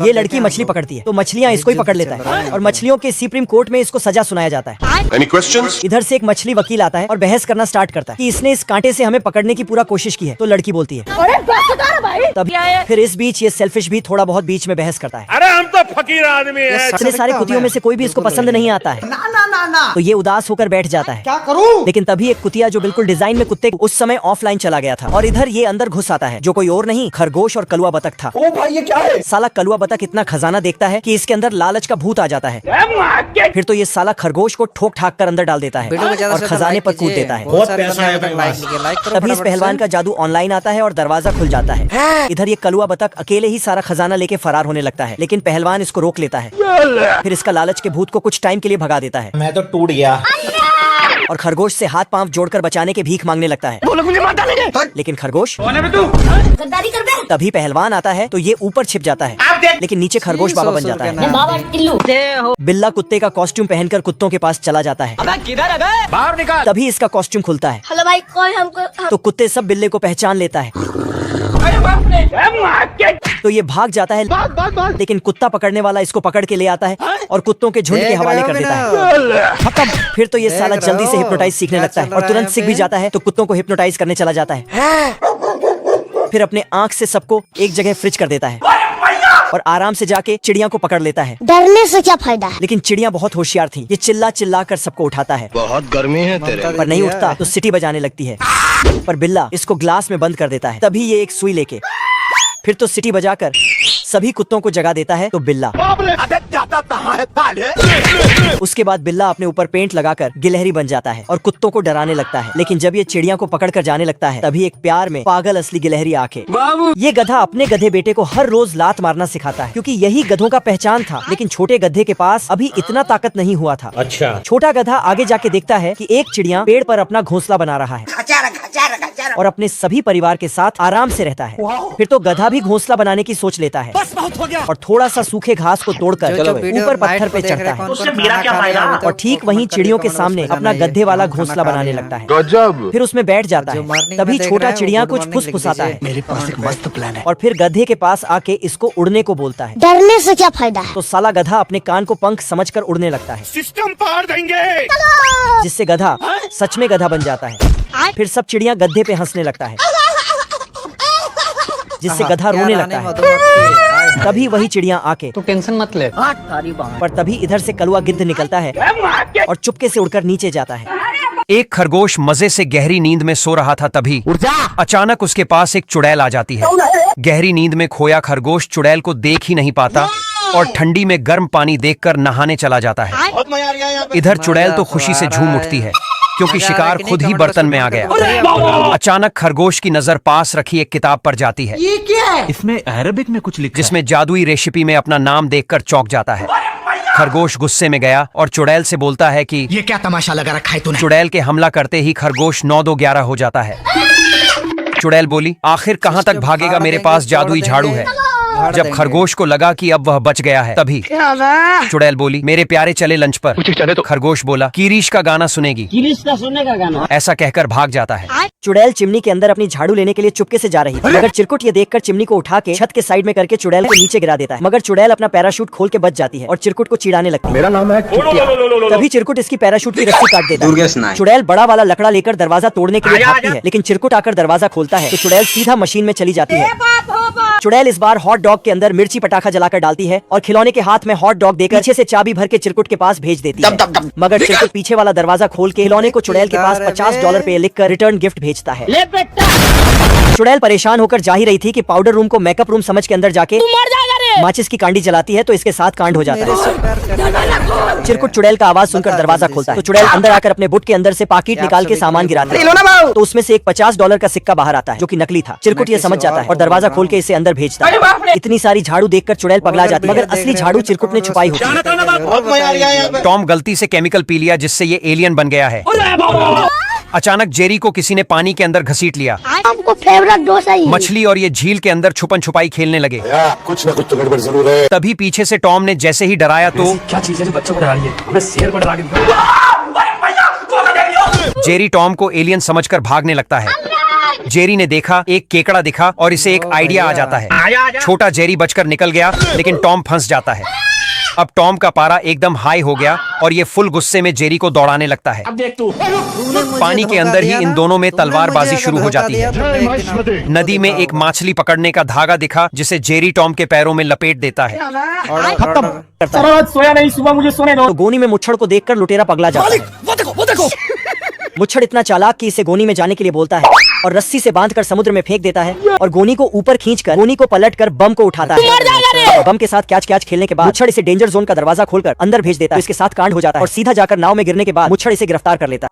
ये लड़की मछली पकड़ती है तो मछलियाँ इसको ही पकड़ लेता है और मछलियों के सुप्रीम कोर्ट में इसको सजा सुनाया जाता है। Any questions? इधर से एक मछली वकील आता है और बहस करना स्टार्ट करता है कि इसने इस कांटे से हमें पकड़ने की पूरा कोशिश की है। तो लड़की बोलती है तब फिर इस बीच ये सेल्फिश भी थोड़ा बहुत बीच में बहस करता है। अरे हम तो फकीर आदमी हैं। इतने सारे कुतियों में से कोई भी इसको पसंद नहीं आता है। ना तो ये उदास होकर बैठ जाता है। क्या करूं? लेकिन तभी एक कुतिया जो बिल्कुल डिजाइन में कुत्ते उस समय ऑफलाइन चला गया था और इधर ये अंदर घुस आता है, जो कोई और नहीं खरगोश और कलुआ बतख था। ओ भाई ये क्या है? साला कलुआ बतख इतना खजाना देखता है कि इसके अंदर लालच का भूत आ जाता है। फिर तो ये साला खरगोश को ठोक ठाक कर अंदर डाल देता है और खजाने पर कूद देता है। तभी इस पहलवान का जादू ऑनलाइन आता है और दरवाजा खुल जाता है। इधर ये कलुआ बतख अकेले ही सारा खजाना लेके फरार होने लगता है, लेकिन पहलवान इसको रोक लेता है। फिर इसका लालच के भूत को कुछ टाइम के लिए भगा देता है। मैं तो टूट गया और खरगोश से हाथ पांव जोड़कर बचाने के भीख मांगने लगता है। मुझे मार डालेंगे। लेकिन खरगोश गद्दारी कर दे। तभी पहलवान आता है तो ये ऊपर छिप जाता है, लेकिन नीचे खरगोश बाबा बन जाता है। बाबा टिल्लू। बिल्ला कुत्ते का कॉस्ट्यूम पहनकर कुत्तों के पास चला जाता है। बाहर निकाल। तभी इसका कॉस्ट्यूम खुलता है हेलो भाई, कोई हमको तो कुत्ते सब बिल्ले को पहचान लेता है। तो ये भाग जाता है, लेकिन कुत्ता पकड़ने वाला इसको पकड़ के ले आता है और कुत्तों के झुंड के हवाले कर देता है। खत्म। फिर तो ये साला जल्दी से हिप्नोटाइज सीखने लगता है और तुरंत सीख भी जाता है, तो कुत्तों को हिप्नोटाइज करने चला जाता है। फिर अपने आँख से सबको एक जगह फ्रिज कर देता है और आराम से जाके चिड़िया को पकड़ लेता है। डरने से क्या फायदा है? लेकिन चिड़िया बहुत होशियार थी, ये चिल्ला चिल्ला कर सबको उठाता है। बहुत गर्मी है तेरे। पर नहीं उठता तो सीटी बजाने लगती है, पर बिल्ला इसको ग्लास में बंद कर देता है। तभी ये एक सुई लेके फिर तो सीटी बजाकर सभी कुत्तों को जगा देता है। तो बिल्ला उसके बाद बिल्ला अपने ऊपर पेंट लगाकर गिलहरी बन जाता है और कुत्तों को डराने लगता है। लेकिन जब ये चिड़िया को पकड़कर जाने लगता है, तभी एक प्यार में पागल असली गिलहरी आके ये गधा अपने गधे बेटे को हर रोज लात मारना सिखाता है, क्योंकि यही गधों का पहचान था। लेकिन छोटे गधे के पास अभी इतना ताकत नहीं हुआ था। अच्छा। छोटा गधा आगे जाके देखता है कि एक चिड़िया पेड़ पर अपना घोंसला बना रहा है और अपने सभी परिवार के साथ आराम से रहता है। फिर तो गधा भी घोंसला बनाने की सोच लेता है और थोड़ा सा सूखे घास को तोड़कर ऊपर पत्थर पे चढ़ता है और ठीक वहीं चिड़ियों के सामने अपना गधे वाला घोंसला बनाने लगता है। गजब। फिर उसमें बैठ जाता है। तभी छोटा चिड़िया कुछ फुसफुसाता है। मेरे पास एक मस्त प्लान है। और फिर गधे के पास आके इसको उड़ने को बोलता है। डरने से क्या फायदा है? तो साला गधा अपने कान को पंख समझकर उड़ने लगता है, सिस्टम पार देंगे। जिससे गधा सच में गधा बन जाता है। फिर सब चिड़िया गधे पे हंसने लगता है, जिससे गधा रोने लगता है। तभी वही चिड़िया आके तो टेंशन मत ले। पर तभी इधर से कलुआ गिद्ध निकलता है और चुपके से उड़कर नीचे जाता है। एक खरगोश मजे से गहरी नींद में सो रहा था, तभी अचानक उसके पास एक चुड़ैल आ जाती है। गहरी नींद में खोया खरगोश चुड़ैल को देख ही नहीं पाता और ठंडी में गर्म पानी देखकर नहाने चला जाता है। इधर चुड़ैल तो खुशी से झूम उठती है, क्योंकि शिकार खुद ही बर्तन में आ गया। अचानक खरगोश की नजर पास रखी एक किताब पर जाती है। ये क्या है? इसमें अरबिक में कुछ लिखा जिसमें जादुई रेसिपी में अपना नाम देखकर चौंक जाता है। खरगोश गुस्से में गया और चुड़ैल से बोलता है कि ये क्या तमाशा लगा रखा है तूने? चुड़ैल के हमला करते ही खरगोश 9-2-11 हो जाता है। चुड़ैल बोली, आखिर कहाँ तक भागेगा, मेरे पास जादुई झाड़ू है। जब खरगोश को लगा कि अब वह बच गया है, तभी चुड़ैल बोली, मेरे प्यारे चले लंच पर। तो खरगोश बोला, कीरीश का गाना सुनेगी? कीरीश का सुनने का गाना। ऐसा कहकर भाग जाता है। चुड़ैल चिमनी के अंदर अपनी झाड़ू लेने के लिए चुपके से जा रही थी, मगर चिरकुट ये देखकर चिमनी को उठा के छत के साइड में करके चुड़ैल को नीचे गिरा देता है। मगर चुड़ैल अपना पैराशूट खोल के बच जाती है और चिरकुट को चिढ़ाने लगती है। मेरा नाम है चुटिया। तभी चिरकुट इसकी पैराशूट की रस्सी काट देता है। चुड़ैल बड़ा वाला लकड़ा लेकर दरवाजा तोड़ने के लिए भागती है, लेकिन चिरकुट आकर दरवाजा खोलता है तो चुड़ैल सीधा मशीन में चली जाती है। चुड़ैल इस बार हॉट डॉग के अंदर मिर्ची पटाखा जलाकर डालती है और खिलौने के हाथ में हॉट डॉग देकर पीछे से चाबी भर के चिरकुट के पास भेज देती है। मगर चिरकुट पीछे वाला दरवाजा खोल के खिलौने को चुड़ैल के पास $50 पे लिखकर रिटर्न गिफ्ट भेजता है। चुड़ैल परेशान होकर जा ही रही थी कि पाउडर रूम को मेकअप रूम समझ के अंदर जाके माचिस की कांडी जलाती है, तो इसके साथ कांड हो जाता है। चिरकुट चुड़ैल का आवाज सुनकर दरवाजा खोलता है तो चुड़ैल अंदर आकर अपने बुट के अंदर से पाकिट निकाल के सामान गिराता है, तो उसमें से एक $50 का सिक्का बाहर आता है, जो कि नकली था। चिरकुट ये समझ जाता है और दरवाजा खोल के इसे अंदर भेजता है। इतनी सारी झाड़ू देखकर चुड़ैल पगला जाती है, मगर असली झाड़ू चिरकुट ने छुपाई होती है। टॉम गलती से केमिकल पी लिया, जिससे ये एलियन बन गया है। अचानक जेरी को किसी ने पानी के अंदर घसीट लिया। हमको फेवरेट डोसा ही। मछली और ये झील के अंदर छुपन छुपाई खेलने लगे। कुछ न कुछ तो गड़बड़ जरूर है। तभी पीछे से टॉम ने जैसे ही डराया तो क्या चीज है जो बच्चों को डरा रही है? हमें शेर को डरा के जेरी टॉम को एलियन समझकर भागने लगता है, जेरी ने देखा एक केकड़ा दिखा और इसे एक आइडिया आ जाता है। छोटा जेरी बचकर निकल गया, लेकिन टॉम फंस जाता है। अब टॉम का पारा एकदम हाई हो गया और ये फुल गुस्से में जेरी को दौड़ाने लगता है। पानी के अंदर ही इन दोनों में तलवारबाजी शुरू हो जाती है। नदी में एक मछली पकड़ने का धागा दिखा जिसे जेरी टॉम के पैरों में लपेट देता है। सोया नहीं, सुबह मुझे सोने दो। तो गोनी में मुच्छड़ को देखकर लुटेरा पगला जाता है। वो देखो मुच्छड़ इतना चालाक कि इसे गोनी में जाने के लिए बोलता है और रस्सी से बांधकर समुद्र में फेंक देता है और गोनी को ऊपर खींचकर गोनी को पलटकर बम को उठाता है। बम के साथ कैच खेलने के बाद मुच्छड़ इसे डेंजर जोन का दरवाजा खोलकर अंदर भेज देता है। इसके साथ कांड हो जाता है और सीधा जाकर नाव में गिरने के बाद मुच्छड़ इसे गिरफ्तार कर लेता है।